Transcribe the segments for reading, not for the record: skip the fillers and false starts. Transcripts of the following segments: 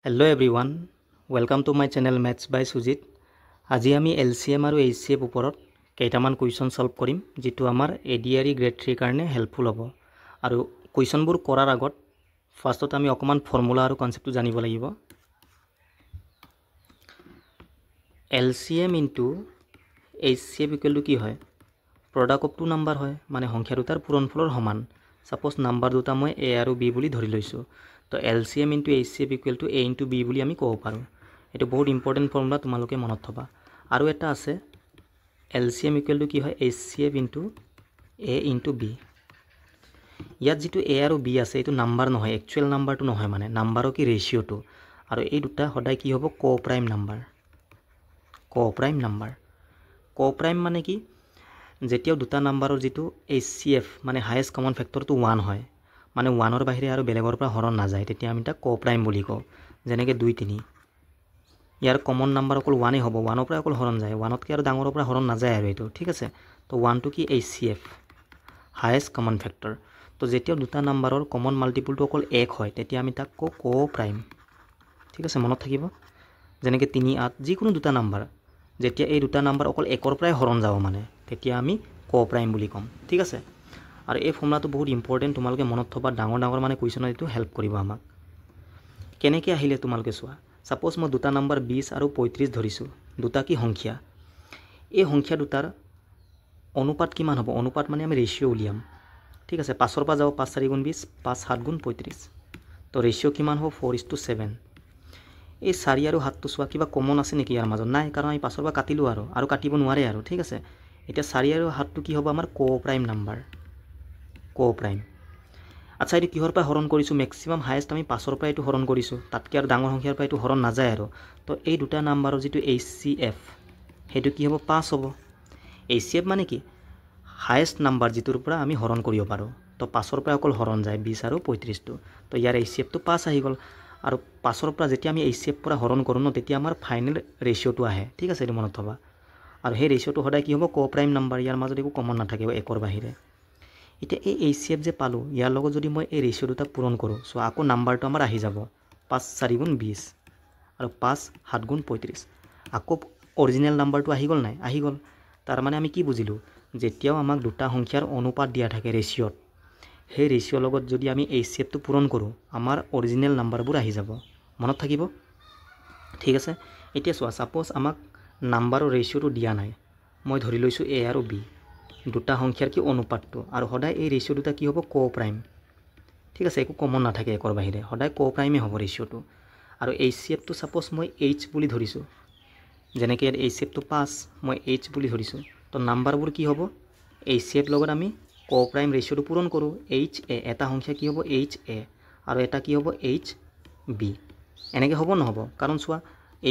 Hello everyone, welcome to my channel Maths by Sujit. আজি আমি LCM আৰু HCF ওপৰত কেইটামান কুৱেশ্যন সলভ কৰিম যেটো আমাৰ ADRE গ্ৰেড 3 কাৰণে হেল্পফুল হ'ব আৰু কুৱেশ্যনবোৰ কৰাৰ আগত ফাৰ্ষ্টত আমি অকমান ফৰ্মুলা আৰু কনসেপ্টটো জানিব লাগিব LCM into HCF equal to কি হয় প্ৰডাক্ট অফ টু নাম্বাৰ হয় মানে সংখ্যা দুটাৰ পূৰণফলৰ সমান সাপোজ নাম্বাৰ দুটা মই A আৰু B বুলি ধৰি লৈছো তো LCM into HCF equal to A into B বুলি আমি ক'ব পাৰো এটো বহুত ইম্পৰ্টেন্ট ফৰ্মুলা তোমালোকে মনত থবা আৰু এটা আছে LCM equal to কি হয় HCF into A into B ইয়াত যেটো A আৰু B আছে এটো নাম্বাৰ নহয় একচুয়াল নাম্বাৰটো নহয় মানে নাম্বাৰৰ কি ৰেশিওটো আৰু এই দুটা সদায় কি হ'ব কোপ্ৰাইম নাম্বাৰ মানে কি যেতিয়া দুটা নাম্বাৰৰ যেটো HCF মানে হাইয়েস্ট কমন ফ্যাক্টৰটো 1 হয় মানে 1 ৰ বাহিৰে আৰু বেলেগৰ পৰা হৰণ না যায় তেতিয়া আমি তা কোপ্ৰাইম বুলি কও যেনেকে 2 3 ইয়াৰ কমন নাম্বাৰ অকল 1 হ'ব 1 ৰ পৰা অকল হৰণ যায় 1 তকৈ আৰু ডাঙৰৰ পৰা হৰণ না যায় আৰু এটো ঠিক আছে তো 1 টো কি HCF হাইয়েস্ট কমন ফ্যাক্টৰ তো যেতিয়া দুটা নাম্বাৰৰ কমন মাল্টিপলটো অকল 1 হয় তেতিয়া আমি তাক কোপ্ৰাইম ঠিক আছে মনত থাকিব যেনেকে 3 8 যিকোনো দুটা নাম্বাৰ যেতিয়া এই দুটা নাম্বাৰ অকল 1 ৰ পৰাই হৰণ যাব মানে তেতিয়া আমি কোপ্ৰাইম বুলি কম ঠিক আছে আৰু এই ফৰ্মুলাটো বহুত ইম্পৰ্টেন্ট তোমালোকে মনত থবা ডাঙৰ মানে কুৱেশ্যনত এটো হেল্প কৰিব আমাক কেনেকৈ আহিলে তোমালোকে চোৱা সাপোজ মই দুটা নাম্বাৰ 20 আৰু 35 ধৰিছো দুটা কি সংখ্যা এই সংখ্যা দুটাৰ অনুপাত কিমান হ'ব অনুপাত মানে আমি ৰেশিও উলিয়াম ঠিক আছে 5 ৰ পৰা যাও 5 4 গুণ 20 5 7 গুণ 35 তো ৰেশিও কিমান হ'ব 4:7 এই 4 আৰু 7 টো চোৱা কিবা কমন আছে নেকি ইয়াৰ মাজত নাই কাৰণ আমি 5 ৰ পৰা কাটিলো আৰু কাটিব নোৱাৰে আৰু ঠিক আছে এতিয়া 4 আৰু 7 টো কি হ'ব আমাৰ কোপ্ৰাইম নাম্বাৰ কোপ্ৰাইম আচ্ছা এটো কিহৰ পৰা হৰণ কৰিছো ম্যাক্সিমাম হাইয়েস্ট আমি 5 ৰ পৰা এটো হৰণ কৰিছো তাতকৈ আৰু ডাঙৰ সংখ্যাৰ পৰা এটো হৰণ না যায় আৰু তো এই দুটা নাম্বাৰৰ যেটো HCF হেতু কি হ'ব 5 হ'ব HCF মানে কি হাইয়েস্ট নাম্বাৰ যেটোৰ পৰা আমি হৰণ কৰিব পাৰো তো 5 ৰ পৰা অকল হৰণ যায় 20 আৰু 35 টো তো ইয়াৰ HCF টো 5 আহি গল আৰু 5 ৰ পৰা যেতিয়া আমি HCF পৰা হৰণ কৰো ন তেতিয়া আমাৰ ফাইনাল ৰেশিওটো আহে ঠিক আছে এটো মনত থবা আৰু সেই ৰেশিওটো সদায় কি হ'ব কোপ্ৰাইম নাম্বাৰ ইয়াৰ মাজত একো কমন নাথাকিব একৰ বাহিৰে এটা এই HCF যে পালো ইয়াৰ লগত যদি মই এই ৰেশিও দুটা পূৰণ কৰো সো আকৌ নাম্বাৰটো আমাৰ আহি যাব 5 4 গুণ 20 আৰু 5 7 গুণ 35 আকৌ অৰিজিনাল নাম্বাৰটো আহি গল নাই আহি গল তাৰ মানে আমি কি বুজিলো যেতিয়াও আমাক দুটা সংখ্যাৰ অনুপাত দিয়া থাকে ৰেশিওত সেই ৰেশিও লগত যদি আমি HCF টো পূৰণ কৰো আমাৰ অৰিজিনাল নাম্বাৰবোৰ আহি যাব মনত থাকিব ঠিক আছে এতিয়া চোৱা সাপোজ আমাক নাম্বাৰৰ ৰেশিওটো দিয়া নাই মই ধৰি লৈছো A আৰু B দুটা সংখ্যাৰ কি অনুপাতটো আৰু সদায় এই ৰেশিও দুটা কি হ'ব কোপ্ৰাইম ঠিক আছে একো কমন নাথাকে একৰ বাহিৰে সদায় কোপ্ৰাইমে হ'ব ৰেশিওটো আৰু HCF টো সাপোজ মই H বুলি ধৰিছো যেনেকৈ HCF টো 5 মই H বুলি ধৰিছো তো নাম্বাৰবোৰ কি হ'ব HCF লগত আমি কোপ্ৰাইম ৰেশিওটো পূৰণ কৰো HA এটা সংখ্যা কি হ'ব HA আৰু এটা কি হ'ব HB এনেকৈ হ'ব নহব কাৰণ চোৱা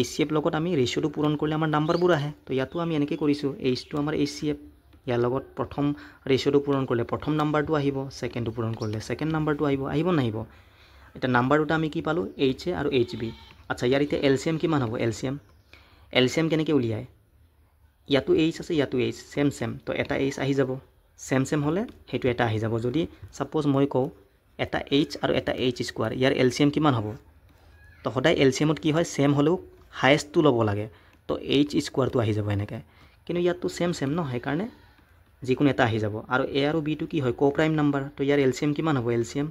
HCF লগত আমি ৰেশিওটো পূৰণ কৰিলে আমাৰ নাম্বাৰবোৰ আহে তো ইয়াতো আমি এনেকৈ কৰিছো H টো আমাৰ HCF ইয়াৰ লগত প্ৰথম ৰেশিওটো পূৰণ কৰিলে প্ৰথম নাম্বাৰটো আহিব সেকেন্ডটো পূৰণ কৰিলে সেকেন্ড নাম্বাৰটো আহিব নাহিব এটা নাম্বাৰ দুটা আমি কি পালো HA আৰু HB আচ্ছা ইয়াৰ এতিয়া LCM কিমান হ'ব LCM কেনেকৈ উলিয়ায় ইয়াতো H আছে ইয়াতো H সেম তো এটা H আহি যাব সেম হলে হেতু এটা আহি যাব যদি সাপোজ মই কও এটা H আৰু এটা H স্কয়াৰ ইয়াৰ LCM কিমান হ'ব তো সদায় LCMত কি হয় সেম হলেও হাইয়েস্টটো ল'ব লাগে তো H স্কয়াৰটো আহি যাব এনেকৈ কিন্তু ইয়াতো সেম ন সেই যিকোনো এটা আহি যাব আৰু A আৰু B টো কি হয় কোপ্ৰাইম নাম্বাৰ তো ইয়াৰ LCM কিমান হ'ব LCM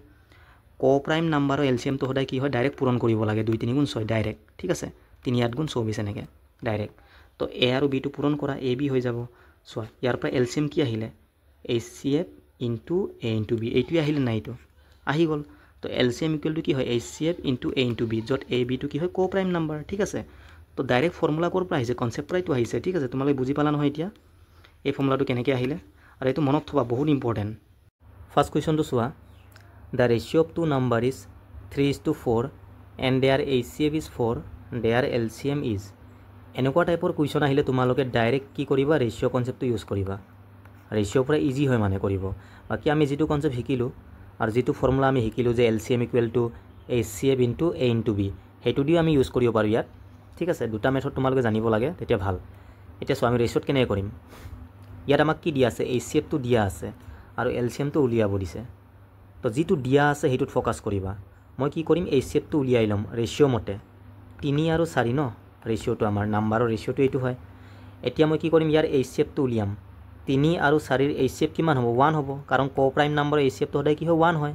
কোপ্ৰাইম নাম্বাৰৰ LCM টো সদায় কি হয় ডাইৰেক্ট পূৰণ কৰিব লাগে 2 3 গুণ 6 ডাইৰেক্ট ঠিক আছে 3 8 গুণ 24 এনেকৈ ডাইৰেক্ট তো A আৰু B টো পূৰণ কৰা AB হৈ যাব চোৱা ইয়াৰ পৰা LCM কি আহিলে HCF into A into B এইটো আহিলে নাই এইটো আহি গল তো LCM ইকুৱেল টু কি হয় HCF into A into B যত A B টো কি হয় কোপ্ৰাইম নাম্বাৰ ঠিক আছে তো ডাইৰেক্ট ফৰ্মুলা কৰ পৰা আহিছে কনসেপ্ট পৰাইটো আহিছে ঠিক আছে তোমালোকে বুজি পালা নহয় এতিয়া এই ফৰ্মুলাটো কেনেকৈ আহিলে আৰু এটো মনত থবা বহুত ইম্পৰ্টেন্ট ফাৰ্স্ট কোৱেশ্যনটো চোৱা the ratio of two number is 3:4 and their HCF is 4 their LCM is এনেকুৱা টাইপৰ কুৱেশ্যন আহিলে তোমালোকে ডাইৰেক্ট কি কৰিবা ৰেশিও কনসেপ্টটো ইউজ কৰিবা ৰেশিও পৰা ইজি হয় মানে কৰিব বাকি আমি যেটো কনসেপ্ট শিকিলো আৰু যেটো ফৰ্মুলা আমি শিকিলো যে LCM equal to HCF into A into B হেতু দিও আমি ইউজ কৰিব পাৰো ইয়াত ঠিক আছে দুটা মেথড তোমালোকে জানিব লাগে তেতিয়া ভাল এতিয়া সো আমি ৰেশিওত কেনে কৰিম ইয়াত আমাক কি দিয়া আছে HCF টো দিয়া আছে আৰু LCM টো উলিয়াব দিছে তো যেটো দিয়া আছে হেতুত ফোকাস কৰিবা মই কি কৰিম HCF টো উলিয়াই লম ৰেশিও মতে 3 আৰু 4 ন ৰেচিঅ'টো আমাৰ নাম্বাৰৰ ৰেচিঅ'টো এইটো হয় এতিয়া মই কি কৰিম ইয়াৰ HCFটো উলিয়াম 3 আৰু 4ৰ HCF কিমান হ'ব 1 হ'ব কাৰণ কোপ্ৰাইম নাম্বাৰৰ HCFটো সদায় কি হয় 1 হয়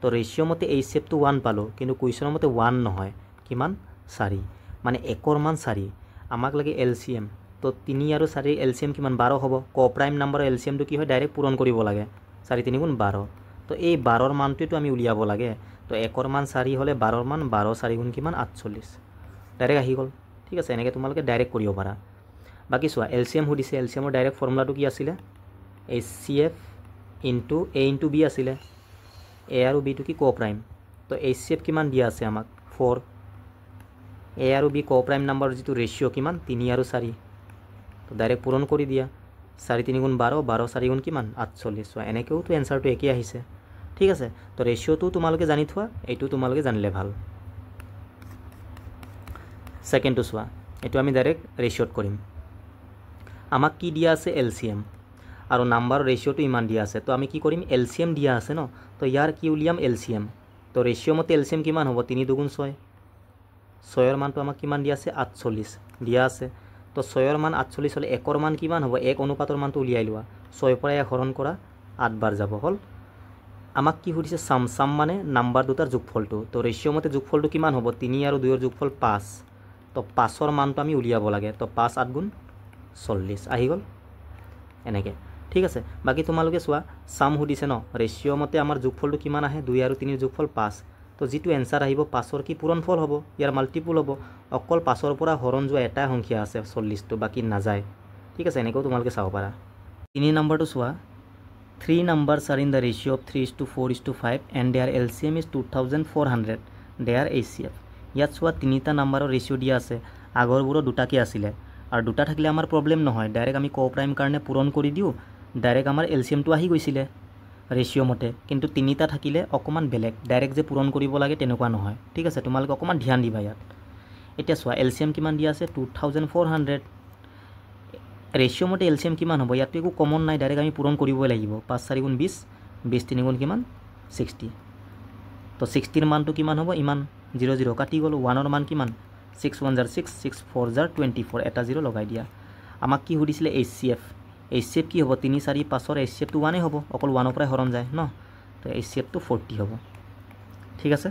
তো ৰেচিঅ' মতে HCFটো 1 পালোঁ কিন্তু কুৱেশ্যনৰ মতে 1 নহয় কিমান 4 মানে 1ৰ মান 4 আমাক লাগে LCM তো 3 আৰু 4ৰ LCM কিমান 12 হ'ব কোপ্ৰাইম নাম্বাৰৰ LCMটো কি হয় ডাইৰেক্ট পূৰণ কৰিব লাগে 4 3 গুণ 12 তো এই 12ৰ মানটোটো আমি উলিয়াব লাগে তো 1ৰ মান 4 হ'লে 12ৰ মান 12 4 গুণ কিমান 48 ডাইৰেক্ট আহি গ'ল ঠিক আছে এনেকৈ তোমালোকে ডাইৰেক্ট কৰিব পাৰা বাকি চোৱা LCM সুধিছে LCMৰ ডাইৰেক্ট ফৰ্মুলাটো কি আছিলে HCF into A into B আছিলে A আৰু B টো কি কোপ্ৰাইম তো HCF কিমান দিয়া আছে আমাক 4 A আৰু B কোপ্ৰাইম নাম্বাৰৰ যিটো ৰেচিঅ' কিমান 3 আৰু 4 তো ডাইৰেক্ট পূৰণ কৰি দিয়া 4 3 গুণ 12 12 4 গুণ কিমান 48 চোৱা এনেকৈও তো এনসাৰটো একেই আহিছে ঠিক আছে তো ৰেচিঅ'টো তোমালোকে জানি থোৱা এইটো তোমালোকে জানিলে ভাল সেকেন্ডটো চোৱা এইটো আমি ডাইৰেক্ট ৰেচিঅ'ত কৰিম আমাক কি দিয়া আছে LCM আৰু নাম্বাৰৰ ৰেচিঅ'টো ইমান দিয়া আছে তো আমি কি কৰিম LCM দিয়া আছে ন তো ইয়াৰ কি উলিয়াম LCM তো ৰেচিঅ' মতে LCM কিমান হ'ব 3 2 গুণ 6 6ৰ মানটো আমাক কিমান দিয়া আছে 48 দিয়া আছে তো 6ৰ মান 48 হলে 1ৰ মান কিমান হ'ব 1 অনুপাতৰ মানটো উলিয়াই লোৱা 6 পৰা 1 হৰণ কৰা 8 বাৰ যাব হল আমাক কি সুধিছে সাম মানে নাম্বাৰ দুটাৰ যোগফলটো তো ৰেচিঅ' মতে যোগফলটো কিমান হ'ব 3 আৰু 2ৰ যোগফল 5 তো 5ৰ মানটো আমি উলিয়াব লাগে তো 5 8 গুণ 40 আহি গ'ল এনেকৈ ঠিক আছে বাকি তোমালোকে চোৱা সাম সুধিছে ন ৰেচিঅ' মতে আমাৰ যোগফলটো কিমান আহে 2 আৰু 3ৰ যোগফল 5 তো যিটো এনসাৰ আহিব 5ৰ কি পূৰণফল হ'ব ইয়াৰ মাল্টিপুল হ'ব অকল 5ৰ পৰা হৰণ যোৱা এটা সংখ্যা আছে 40 টো বাকি নাযায় ঠিক আছে এনেকৈ তোমালোকে চাব পাৰা 3 নম্বৰটো চোৱা 3 numbers are in the ratio of 3:4:5 and their LCM is 2400 their HCF ইয়াত চোৱা তিনিটা নাম্বাৰৰ ৰেচিঅ' দিয়া আছে আগৰবোৰৰ দুটাকে আছিলে আৰু দুটা থাকিলে আমাৰ প্ৰবলেম নহয় ডাইৰেক্ট আমি কোপ্ৰাইম কাৰণে পূৰণ কৰি দিও ডাইৰেক্ট আমাৰ LCMটো আহি গৈছিলে ৰেচিঅ' মতে কিন্তু তিনিটা থাকিলে অকমান বেলেগ ডাইৰেক্ট যে পূৰণ কৰিব লাগে তেনেকুৱা নহয় ঠিক আছে তোমালোকে অকমান ধ্যান দিবা ইয়াত এতিয়া চোৱা LCM কিমান দিয়া আছে 2400 ৰেচিঅ' মতে LCM কিমান হ'ব ইয়াত একো কমন নাই ডাইৰেক্ট আমি পূৰণ কৰিবই লাগিব 5 4 গুণ 20 20 3 গুণ কিমান 60 তো 60ৰ মানটো কিমান হ'ব ইমান 0 0 কাটি গ'ল 1ৰ মান কিমান 6 1 জাৰ 6 6 4 জাৰ 24 এটা 0 লগাই দিয়া আমাক কি সুধিছিলে HCF কি হ'ব 3 4 5ৰ HCFটো 1 হ'ব অকল 1ৰ পৰা হৰণ যায় ন তো HCFটো 40 হ'ব ঠিক আছে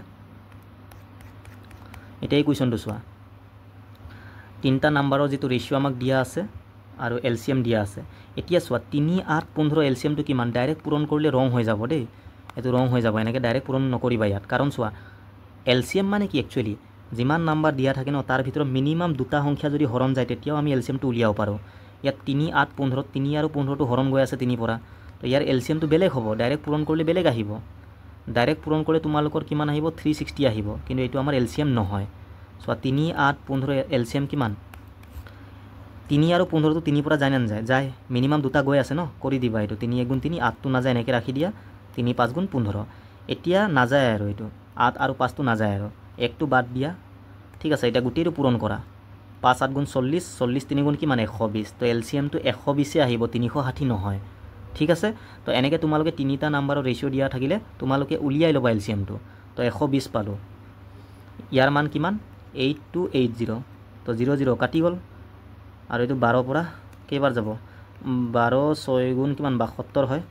এটাই কোৱেশ্চনটো চোৱা তিনটা নাম্বাৰৰ যিটো ৰেচিঅ' আমাক দিয়া আছে আৰু LCM দিয়া আছে এতিয়া চোৱা 3 8 15 LCMটো কিমান ডাইৰেক্ট পূৰণ কৰিলে ৰং হৈ যাব দেই এটো ৰং হৈ যাব এনেকৈ ডাইৰেক্ট পূৰণ নকৰিবা ইয়াত কাৰণ চোৱা LCM মানে কি একচুয়ালি যিমান নাম্বাৰ দিয়া থাকে ন তাৰ ভিতৰত মিনিমাম দুটা সংখ্যা যদি হৰণ যায় তেতিয়াও আমি LCMটো উলিয়াব পাৰো ইয়াত 3 8 15 3 আৰু 15টো হৰণ গৈ আছে 3 পৰা তো ইয়াৰ LCMটো বেলেগ হ'ব ডাইৰেক্ট পূৰণ কৰিলে বেলেগ আহিব ডাইৰেক্ট পূৰণ কৰিলে তোমালোকৰ কিমান আহিব 360 আহিব কিন্তু এইটো আমাৰ LCM নহয় চোৱা 3 8 15 LCM কিমান 3 আৰু 15টো 3 পৰা যায় না যায় মিনিমাম দুটা গৈ আছে ন কৰি দিবা এইটো 3 1 গুণ 3 8টো না যায় এনেকৈ ৰাখি দিয়া 3 5 গুণ 15 এতিয়া না যায় আৰু এইটো 8 আৰু 5টো না যায় আৰু একটো বাদ দিয়া ঠিক আছে এটা গুটিটো পূৰণ কৰা 5 8 গুণ 40 40 3 গুণ কিমান 120 তো LCMটো 120 আহিব 360 নহয় ঠিক আছে তো এনেকৈ তোমালোকে তিনিটা নাম্বাৰৰ ৰেচিঅ' দিয়া থাকিলে তোমালোকে উলিয়াই ল'বা LCMটো তো 120 পালো ইয়াৰ মান কিমান 8280 তো 0 0 কাটি গ'ল আৰু এইটো 12 পৰা কেইবাৰ যাব 12 6 গুণ কিমান 72 হয়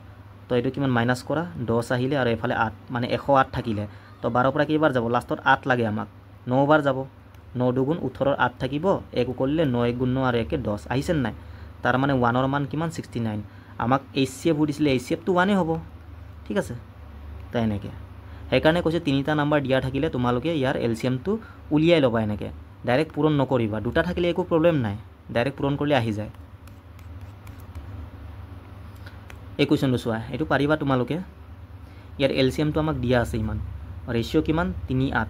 তো এইটো কিমান মাইনাস কৰা 10 আহিলে আৰু এফালে 8 মানে 108 থাকিলে তো 12 পৰা কেইবাৰ যাব লাষ্টত 8 লাগে আমাক 9 বাৰ যাব 9 2 গুণ 18 8 থাকিব 1 কৰিলে 9 1 গুণ 9 আৰু 1 10 আহিছে নাই তাৰ মানে 1ৰ মান কিমান 69 আমাক HCF দিছিলে HCFটো 1 হ'ব ঠিক আছে তো এনেকৈ সেইকাৰণে কৈছে তিনিটা নাম্বাৰ দিয়া থাকিলে তোমালোকে ইয়াৰ LCMটো উলিয়াই ল'বা এনেকৈ ডাইৰেক্ট পূৰণ নকৰিবা দুটা থাকিলে একো প্ৰবলেম নাই ডাইৰেক্ট পূৰণ কৰিলে আহি যায় এই কোৱেশ্চনটো চোৱা এইটো পাৰিবা তোমালোকে ইয়াৰ LCMটো আমাক দিয়া আছে ইমান ৰেচিঅ' কিমান 3 8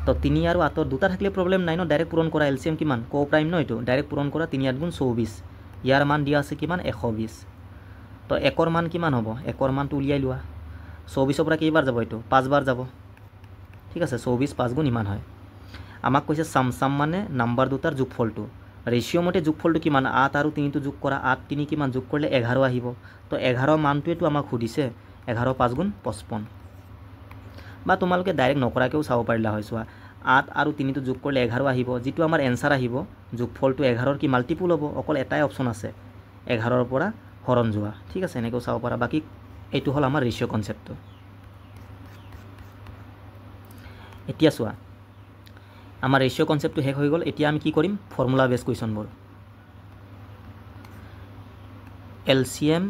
তো 3 আৰু 8ৰ দুটা থাকিলে প্ৰবলেম নাই ন ডাইৰেক্ট পূৰণ কৰা LCM কিমান কোপ্ৰাইম ন এইটো ডাইৰেক্ট পূৰণ কৰা 3 8 গুণ 24 ইয়াৰ মান দিয়া আছে কিমান 120 তো 1ৰ মান কিমান হ'ব 1ৰ মানটো উলিয়াই লোৱা 24ৰ পৰা কেইবাৰ যাব এইটো 5 বাৰ যাব ঠিক আছে 24 5 গুণ ইমান হয় আমাক কৈছে সাম মানে নাম্বাৰ দুটাৰ যোগফলটো ৰেচিঅ' মতে যোগফলটো কিমান 8 আৰু 3টো যোগ কৰা 8 3 কিমান যোগ কৰিলে 11 আহিব তো 11 মানটোৱেটো আমাক সুধিছে 11 5 গুণ 55 বা তোমালোকে ডাইৰেক্ট নকৰাকেও চাব পাৰিলা হয় চোৱা 8 আৰু 3 যোগ কৰিলে 11 আহিব যেটো আমাৰ এনসাৰ আহিব যোগফলটো 11 কি মাল্টিপল হ'ব অকল এটাই অপচন আছে 11 পৰা হৰণ যোৱা ঠিক আছে এনেকৈ চাব পাৰা বাকি এইটো হল আমাৰ ৰেশিও কনসেপ্টটো এতিয়া চোৱা আমাৰ ৰেশিও কনসেপ্টটো শেষ হৈ গল এতিয়া আমি কি কৰিম ফৰ্মুলা বেস কোৱেশ্চনবোৰ LCM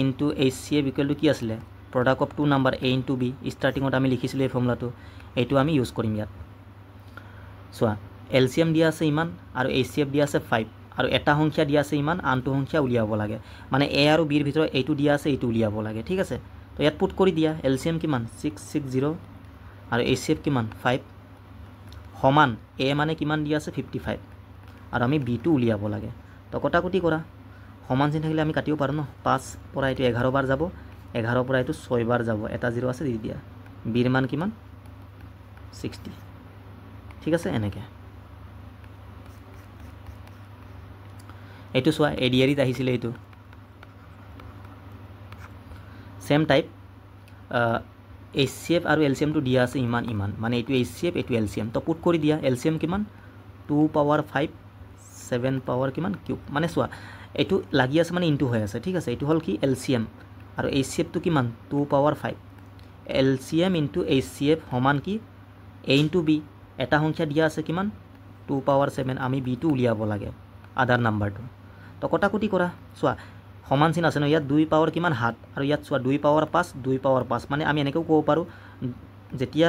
into HCF equal to কি আছিলে product of two number A into B startingত আমি লিখিছিলোঁ এই ফৰ্মুলাটো এইটো আমি ইউজ কৰিম ইয়াত চোৱা LCM দিয়া আছে ইমান আৰু HCF দিয়া আছে 5 আৰু এটা সংখ্যা দিয়া আছে ইমান আনটো সংখ্যা উলিয়াব লাগে মানে A আৰু B ৰ ভিতৰত এইটো দিয়া আছে এইটো উলিয়াব লাগে ঠিক আছে তো ইয়াত পুট কৰি দিয়া LCM কিমান 660 আৰু HCF কিমান 5 সমান A মানে কিমান দিয়া আছে 55 আৰু আমি B টো উলিয়াব লাগে তো কটাকটি কৰা সমান চিন থাকিলে আমি কাটিও পাৰো ন 5 পৰা এটো 11 বাৰ যাব 11 পৰা এটো 6 বাৰ যাব এটা 0 আছে দি দিয়া b ৰ মান কিমান 60 ঠিক আছে এনেকে এটো সোয়া এডিয়াৰিত আহিছিল এটো সেম টাইপ HCF আৰু LCM টো দিয়া আছে ইমান ইমান মানে এটো HCF এটো LCM তো পুট কৰি দিয়া LCM কিমান 2 পাৱাৰ 5 7 পাৱাৰ কিমান কিউব মানে সোয়া এটো লাগি আছে মানে ইনটু হৈ আছে ঠিক আছে এটো হল কি LCM আৰু HCF টো কিমান 2 পাৱাৰ 5 LCM into HCF সমান কি A into B এটা সংখ্যা দিয়া আছে কিমান 2 পাৱাৰ 7 আমি B টো উলিয়াব লাগে আদাৰ নাম্বাৰটো তো কটাকটি কৰা সোয়া সমান চিন আছে ন ইয়াত 2 পাৱাৰ কিমান 7 আৰু ইয়াত সোয়া 2 পাৱাৰ 5 2 পাৱাৰ 5 মানে আমি এনেকৈ ক'ব পাৰো যেতিয়া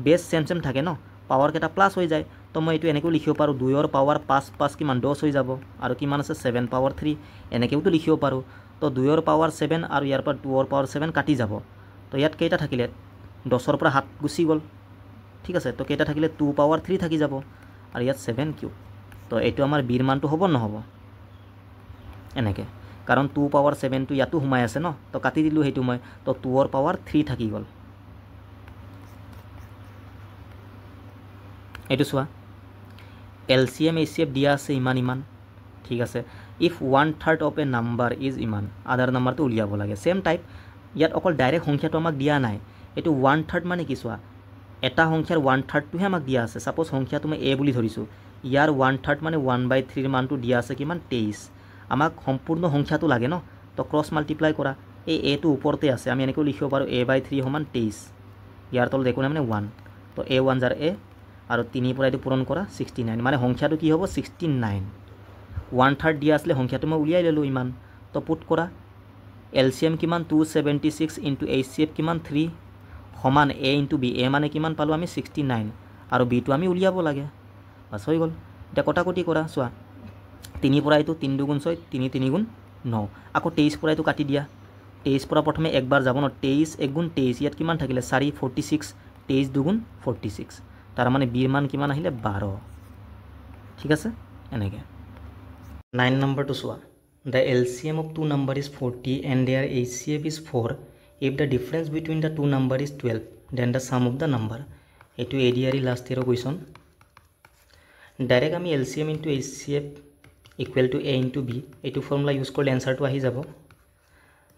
বেস সেম সেম থাকে ন পাৱাৰ কেটা প্লাস হৈ যায় তো মই এটো এনেকৈ লিখিব পাৰো 2 ৰ পাৱাৰ 5 5 কিমান 10 হৈ যাব আৰু কিমান আছে 7 পাৱাৰ 3 এনেকৈও তো লিখিব পাৰো তো 2 ৰ পাৱাৰ 7 আৰু ইয়াৰ পৰা 2 ৰ পাৱাৰ 7 কাটি যাব তো ইয়াত কেইটা থাকিলে 10 ৰ পৰা 7 গুছি গল ঠিক আছে তো কেইটা থাকিলে 2 পাৱাৰ 3 থাকি যাব আৰু ইয়াত 7 কিউব তো এটো আমাৰ b ৰ মানটো হ'ব নহব এনেকে কাৰণ 2 পাৱাৰ 7 টো ইয়াতো হুমাই আছে ন তো কাটি দিলু হেতু মই তো 2 ৰ পাৱাৰ 3 থাকি গল এটো সোয়া LCM HCF দিয়া আছে ইমান ইমান ঠিক আছে if 1/3 of a number is ইমান আদাৰ নাম্বাৰটো উলিয়াব লাগে সেম টাইপ ইয়াত অকল ডাইৰেক্ট সংখ্যাটো আমাক দিয়া নাই এটো 1/3 মানে কি সোয়া এটা সংখ্যাৰ 1/3 টোহে আমাক দিয়া আছে সাপোজ সংখ্যাটো মই A বুলি ধৰিছো ইয়াৰ 1/3 মানে 1/3 ৰ মানটো দিয়া আছে কিমান 23 আমাক সম্পূৰ্ণ সংখ্যাটো লাগে ন তো ক্ৰস মাল্টিপ্লাই কৰা এই A টো ওপৰতে আছে আমি এনেকৈ লিখিব পাৰো A/3 সমান 23 ইয়াৰ তল দেখো না মানে 1 তো A1 জাৰ A আৰু 3 পৰা এটো পূৰণ কৰা 69 মানে সংখ্যাটো কি হ'ব 69 1/3 দিয়া আসলে সংখ্যাটো মই উলিয়াই ললো ইমান তো পুট কৰা LCM কিমান 276 into HCF কিমান 3 সমান A into B A মানে কিমান পালো আমি 69 আৰু B টো আমি উলিয়াব লাগে বাস হৈ গল এটা কটাকটি কৰা সোয়া 3 পৰা এটো 3 দুগুণ 6 3 3 গুণ 9 আকৌ 23 পৰা এটো কাটি দিয়া 23 পৰা প্ৰথমে একবাৰ যাব ন 23 1 গুণ 23 ইয়াত কিমান থাকিলে 4 46 23 দুগুণ 46 তাৰ মানে b ৰ মান কিমান আহিলে 12 ঠিক আছে এনেকে 9 নম্বৰ টু সোয়া the LCM of two number is 40 and their HCF is 4 if the difference between the two number is 12 then the sum of the number এটো এডিআৰি লাষ্ট ইয়াৰৰ কোৱেশ্চন ডাইৰেক্ট আমি LCM into HCF equal to A into B এটো formula use কৰিলে আনসাৰটো আহি যাব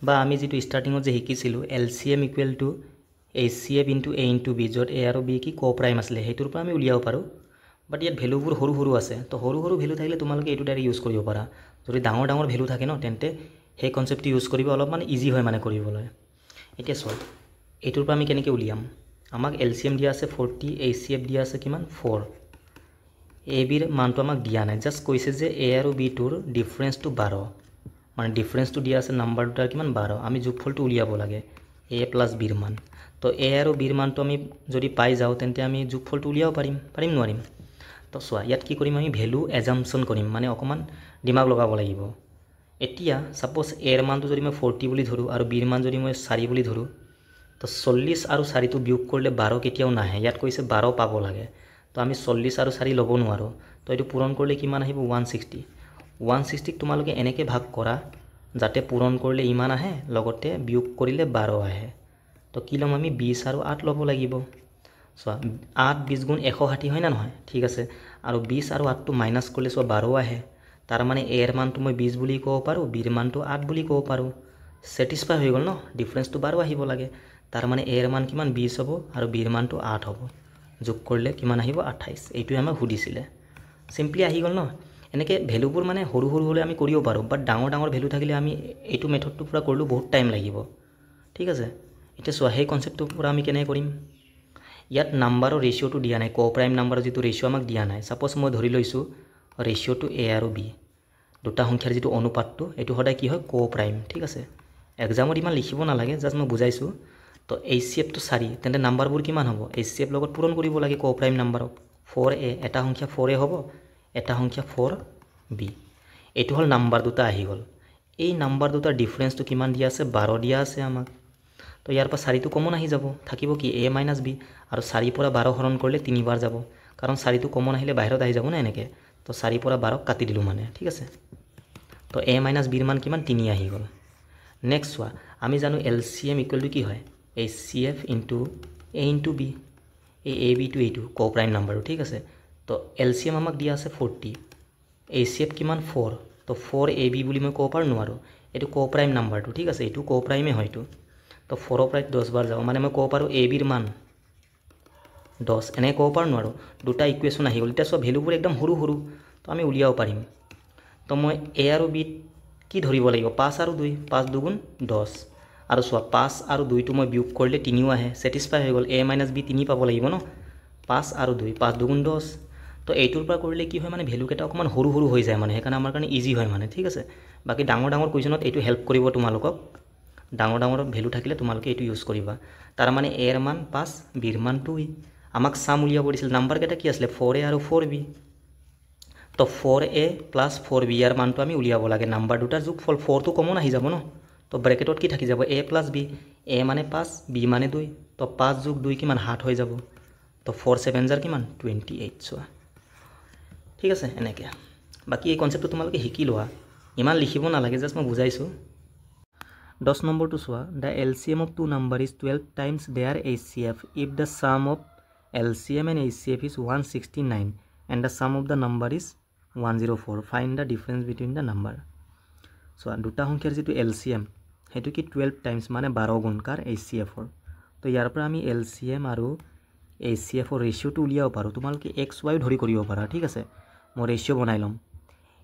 বা আমি যেটো স্টাৰ্টিংত যে শিকিছিলো LCM equal to HCF into A into B যত A আৰু B কি কোপ্ৰাইম আছিল হেতুৰ পৰা আমি উলিয়াব পাৰো বাট ইয়াত ভ্যালুবোৰ সৰু সৰু আছে তো সৰু সৰু ভ্যালু থাকিলে তোমালোকে এটো ডাইৰেক্ট ইউজ কৰিব পাৰা যদি ডাঙৰ ডাঙৰ ভ্যালু থাকে ন তেন্তে সেই কনসেপ্টটো ইউজ কৰিব অলপ মানে ইজি হয় মানে কৰিবলৈ এতিয়া সল এটোৰ পৰা আমি কেনেকৈ উলিয়াম আমাক LCM দিয়া আছে 40 HCF দিয়া আছে কিমান 4 A B ৰ মানটো আমাক দিয়া নাই জাস্ট কৈছে যে A আৰু B টোৰ ডিফাৰেন্সটো 12 মানে ডিফাৰেন্সটো দিয়া আছে নাম্বাৰ দুটাৰ কিমান 12 আমি যোগফলটো উলিয়াব লাগে A plus B ৰ মান তো A আৰু B ৰ মানটো আমি যদি পাই যাও তেন্তে আমি যোগফলটো উলিয়াব পাৰিম নোৱাৰিম তো সোয়া ইয়াত কি কৰিম আমি ভ্যালু এজাম্পশন কৰিম মানে অকমান দিমাগ লগাব লাগিব এতিয়া সাপোজ A ৰ মানটো যদি মই 40 বুলি ধৰো আৰু B ৰ মান যদি মই 4 বুলি ধৰো তো 40 আৰু 4 টো বিয়োগ কৰিলে 12 কেতিয়াও নাহে ইয়াত কৈছে 12 পাব লাগে তো আমি 40 আৰু 4 লব নোৱাৰো তো এটো পূৰণ কৰিলে কিমান আহিব 160 160 ক তোমালোকে এনেকে ভাগ কৰা যাতে পূৰণ কৰিলে ইমান আহে লগতে বিয়োগ কৰিলে 12 আহে তো কি লম আমি 20 আৰু 8 লব লাগিব সো 8 20 গুণ 160 হয় না নহয় ঠিক আছে আৰু 20 আৰু 8 টো মাইনাস কৰিলে সো 12 আহে তাৰ মানে A ৰ মানটো মই 20 বুলি ক'ব পাৰো B ৰ মানটো 8 বুলি ক'ব পাৰো স্যাটিসফাই হৈ গল ন ডিফাৰেন্সটো 12 আহিব লাগে তাৰ মানে A ৰ মান কিমান 20 হ'ব আৰু B ৰ মানটো 8 হ'ব যোগ কৰিলে কিমান আহিব 28 এইটোৱে আমাক সুধিছিলে সিম্পলি আহি গ'ল ন এনেকৈ ভ্যালুবোৰ মানে সৰু সৰু হ'লে আমি কৰিব পাৰোঁ বাট ডাঙৰ ডাঙৰ ভ্যালু থাকিলে আমি এইটো মেথডটো পুৰা কৰিলেও বহুত টাইম লাগিব ঠিক আছে এতিয়া চোৱা সেই কনসেপ্টটো পুৰা আমি কেনেকৈ কৰিম ইয়াত নাম্বাৰৰ ৰেচিঅ'টো দিয়া নাই কোপ্ৰাইম নাম্বাৰৰ যিটো ৰেচিঅ' আমাক দিয়া নাই সাপোজ মই ধৰি লৈছোঁ ৰেচিঅ'টো a আৰু b দুটা সংখ্যাৰ যিটো অনুপাতটো এইটো সদায় কি হয় কোপ্ৰাইম ঠিক আছে এক্সামত ইমান লিখিব নালাগে জাস্ট মই বুজাইছোঁ তো HCF তো 4 তেন্তে নাম্বাৰবোৰ কিমান হ'ব HCF লগত পূৰণ কৰিব লাগে কোপ্ৰাইম নাম্বাৰক 4a এটা সংখ্যা 4a হ'ব এটা সংখ্যা 4b এইটো হল নাম্বাৰ দুটা আহি গ'ল এই নাম্বাৰ দুটাৰ ডিফাৰেন্সটো কিমান দিয়া আছে 12 দিয়া আছে আমাক তো ইয়াৰ পৰা 4 টো কমন আহি যাব থাকিব কি a - b আৰু 4 পৰা 12 হৰণ কৰিলে 3 বাৰ যাব কাৰণ 4 টো কমন আহিলে বাহিৰত আহি যাব না এনেকে তো 4 পৰা 12 কাটি দিলো মানে ঠিক আছে তো a - b ৰ মান কিমান 3 আহি গ'ল নেক্সট চোৱা আমি জানো LCM = কি হয় HCF into a into b এই ab to এইটো কোপ্ৰাইম নাম্বাৰটো ঠিক আছে তো LCM আমাক দিয়া আছে 40 HCF কিমান 4 তো 4ab বুলি মই ক'ব পাৰো নোৱাৰো এইটো কোপ্ৰাইম নাম্বাৰটো ঠিক আছে এইটো কোপ্ৰাইমে হয়তো তো 4 ৰ পৰা 10 বাৰ যাব মানে মই ক'ব পাৰো ab ৰ মান 10 এনে ক'ব পাৰো নোৱাৰো দুটা ইকুৱেশ্যন আহি গ'ল এতিয়া সব ভ্যালুবোৰ একদম সৰু সৰু তো আমি উলিয়াব পাৰিম তো মই a আৰু b কি ধৰিব লাগিব 5 আৰু 2 5 2 গুণ 10 আৰু চোৱা 5 আৰু 2 টো মই বিয়োগ কৰিলে 3 আহে স্যাটিসফাই হৈ গ'ল a - b 3 পাব লাগিব ন 5 আৰু 2 5 2 গুণ 10 তো এইটোৰ পৰা কৰিলে কি হয় মানে ভ্যালু কেটা অকমান সৰু সৰু হৈ যায় মানে হেকাৰণে আমাৰ কাৰণে ইজি হয় মানে ঠিক আছে বাকি ডাঙৰ ডাঙৰ কুৱেশ্যনত এইটো হেল্প কৰিব তোমালোকক ডাঙৰ ডাঙৰ ভ্যালু থাকিলে তোমালোকে এইটো ইউজ কৰিবা তাৰ মানে a ৰ মান 5 b ৰ মান 2 আমাক সাম উলিয়াব দিছিল নাম্বাৰ কেটা কি আছিল 4a আৰু 4b তো 4a plus 4b ইয়াৰ মানটো আমি উলিয়াব লাগে নাম্বাৰ দুটাৰ যোগফল 4 টো কমন আহি যাব ন তো ব্র্যাকেটত কি থাকি যাব a plus b a মানে 5 b মানে 2 তো 5 যোগ 2 কিমান 7 হৈ যাব তো 4 7 জাৰ কিমান 28 চোৱা ঠিক আছে এনেকে বাকি এই কনসেপ্টটো তোমালোকে শিকি লোৱা ইমান লিখিব নালাগে জাস্ট মই বুজাইছো 10 নম্বৰটো চোৱা the LCM of two number is 12 times their HCF if the sum of LCM and HCF is 169 and the sum of the number is 104 find the difference between the number so দুটা সংখ্যাৰ যেটো LCM হেতু কি 12 times মানে 12 গুণ কাৰ HCF ৰ তো ইয়াৰ পৰা আমি LCM আৰু HCF ৰ ৰেশিওটো উলিয়াব পাৰো তোমালোকে XY ধৰি কৰিব পাৰা ঠিক আছে মই ৰেশিও বনাই লম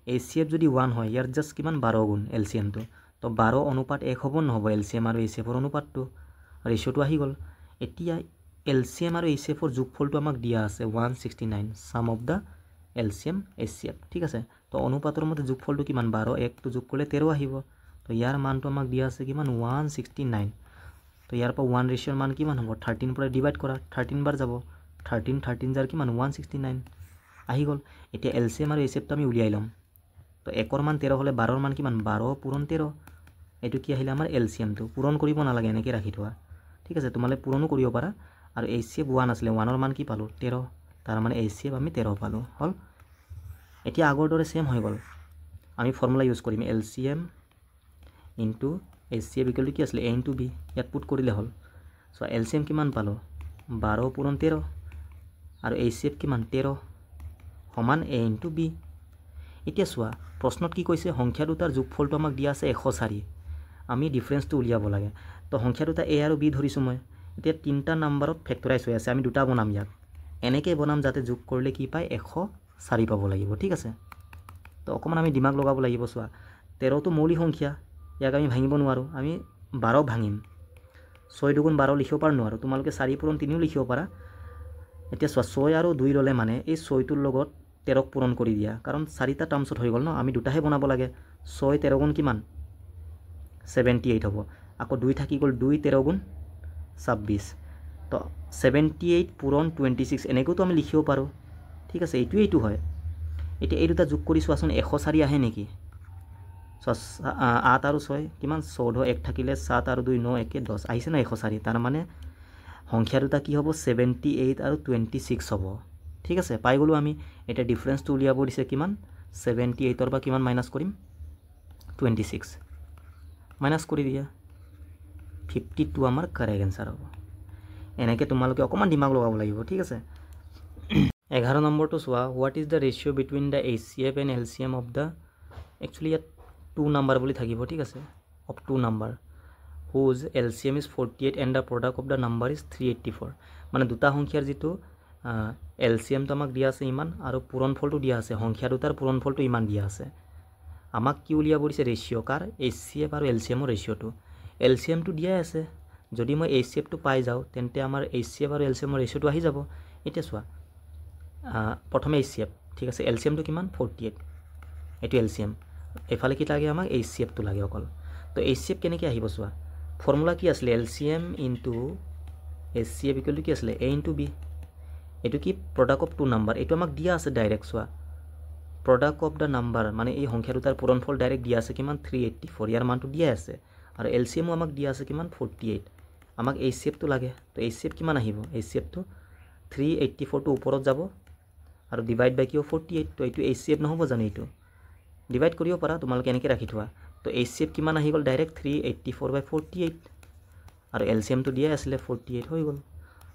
HCF যদি 1 হয় ইয়াৰ জাস্ট কিমান 12 গুণ LCM টো তো 12 অনুপাত 1 হ'ব নহব LCM আৰু HCF ৰ অনুপাতটো ৰেশিওটো আহি গল এতিয়া LCM আৰু HCF ৰ যোগফলটো আমাক দিয়া আছে 169 sum of the LCM HCF ঠিক আছে তো অনুপাতৰ মতে যোগফলটো কিমান 12 1 টো যোগ কৰিলে 13 আহিব তো ইয়াৰ মানটো আমাক দিয়া আছে কিমান 169 তো ইয়াৰ পৰা 1 ৰেশিওৰ মান কিমান হ'ব 13 পৰা ডিভাইড কৰা 13 বাৰ যাব 13 13 জাৰ কিমান 169 আহি গল এতিয়া LCM আৰু HCF টো আমি উলিয়াই লম তো 1 ৰ মান 13 হলে 12 ৰ মান কিমান 12 পূৰণ 13 এটো কি আহিলে আমাৰ LCM টো পূৰণ কৰিব নালাগে এনেকৈ ৰাখি থোৱা ঠিক আছে তোমালে পূৰণো কৰিব পাৰা আৰু HCF 1 আছিল 1 ৰ মান কি পালো 13 তাৰ মানে HCF আমি 13 পালো হল এতিয়া আগৰ দৰে সেম হৈ গল আমি ফৰ্মুলা ইউজ কৰিম LCM into HCF = কি আছিল a into b ইয়াত পুট কৰিলে হল সো LCM কিমান পালো 12 পূৰণ 13 আৰু HCF কিমান 13 সমান a into b এতিয়া চোৱা প্ৰশ্নত কি কৈছে সংখ্যা দুটাৰ যোগফলটো আমাক দিয়া আছে 104 আমি ডিফাৰেন্সটো উলিয়াব লাগে তো সংখ্যা দুটা a আৰু b ধৰিছো মই এতিয়া তিনটা নাম্বাৰত ফেক্টৰাইজ হৈ আছে আমি দুটা বনাম ইয়াক এনেকে বনাম যাতে যোগ কৰিলে কি পায় 104 পাব লাগিব ঠিক আছে তো অকমান আমি দিমাগ লগাব লাগিব চোৱা 13 টো মৌলিক সংখ্যা ইয়াক আমি ভাঙিব নোৱাৰো আমি 12 ভাঙিম 6 দুগুণ 12 লিখিব পাৰ নোৱাৰো তোমালোকে 4 পূৰণ 3 লিখিব পাৰা এতিয়া চোৱা 6 আৰু 2 ললে মানে এই 6 টোৰ লগত 13 পূৰণ কৰি দিয়া কাৰণ 4টা টাৰ্মছত হৈ গল ন আমি দুটাহে বনাব লাগে 6 13 গুণ কিমান 78 হ'ব আকৌ 2 থাকি গল 2 13 গুণ 26 তো 78 পূৰণ 26 এনেকৈ তো আমি লিখিব পাৰো ঠিক আছে এইটো হয় এতিয়া এই দুটা যোগ কৰি চোৱাচোন 104 আহে নেকি 8 আৰু 6 কিমান 14 1 থাকিলে 7 আৰু 2 9 1 10 আহিছে না 104 তাৰ মানে সংখ্যা দুটা কি হ'ব 78 আৰু 26 হ'ব ঠিক আছে পাই গলো আমি এটা ডিফাৰেন্সটো উলিয়াব দিছে কিমান 78 ৰ পৰা কিমান মাইনাস কৰিম 26 মাইনাস কৰি দিয়া 52 আমাৰ কাৰেক্ট আনসাৰ হ'ব এনেকে তোমালোকে অকমান দিমাগ লগাব লাগিব ঠিক আছে 11 নম্বৰটো চোৱা what is the ratio between the HCF and LCM of the actually ইয়াত 2 নাম্বাৰ বুলি থাকিব ঠিক আছে of 2 number whose LCM is 48 and the product of the number is 384 মানে দুটা সংখ্যাৰ যেটো LCM তো আমাক দিয়া আছে ইমান আৰু পূৰণফলটো দিয়া আছে সংখ্যা দুটাৰ পূৰণফলটো ইমান দিয়া আছে আমাক কি উলিয়াব দিছে ৰেচিঅ' কাৰ HCF আৰু LCMৰ ৰেচিঅ'টো LCMটো দিয়াই আছে যদি মই HCFটো পাই যাওঁ তেন্তে আমাৰ HCF আৰু LCMৰ ৰেচিঅ'টো আহি যাব এতিয়া চোৱা প্ৰথমে HCF ঠিক আছে LCMটো কিমান 48 এইটো LCM এফালে কি লাগে আমাক HCFটো লাগে অকল তো HCF কেনেকৈ আহিব চোৱা ফৰ্মুলা কি আছিলে LCM into HCF equal to কি আছিলে A ইনটু B এইটো কি প্ৰডাক্ট অফ টু নাম্বাৰ এইটো আমাক দিয়া আছে ডাইৰেক্ট চোৱা প্ৰডাক্ট অফ দ্য নাম্বাৰ মানে এই সংখ্যা দুটাৰ পূৰণফল ডাইৰেক্ট দিয়া আছে কিমান 384 ইয়াৰ মানটো দিয়া আছে আৰু LCMও আমাক দিয়া আছে কিমান 48 আমাক HCFটো লাগে তো HCF কিমান আহিব HCFটো 384টো ওপৰত যাব আৰু ডিভাইড বাই কিয় 48 তো এইটো HCF নহ'ব জানো এইটো ডিভাইড কৰিব পাৰা তোমালোকে এনেকৈ ৰাখি থোৱা তো HCF কিমান আহি গ'ল ডাইৰেক্ট 384/48 আৰু LCMটো দিয়া আছিলে 48 হৈ গ'ল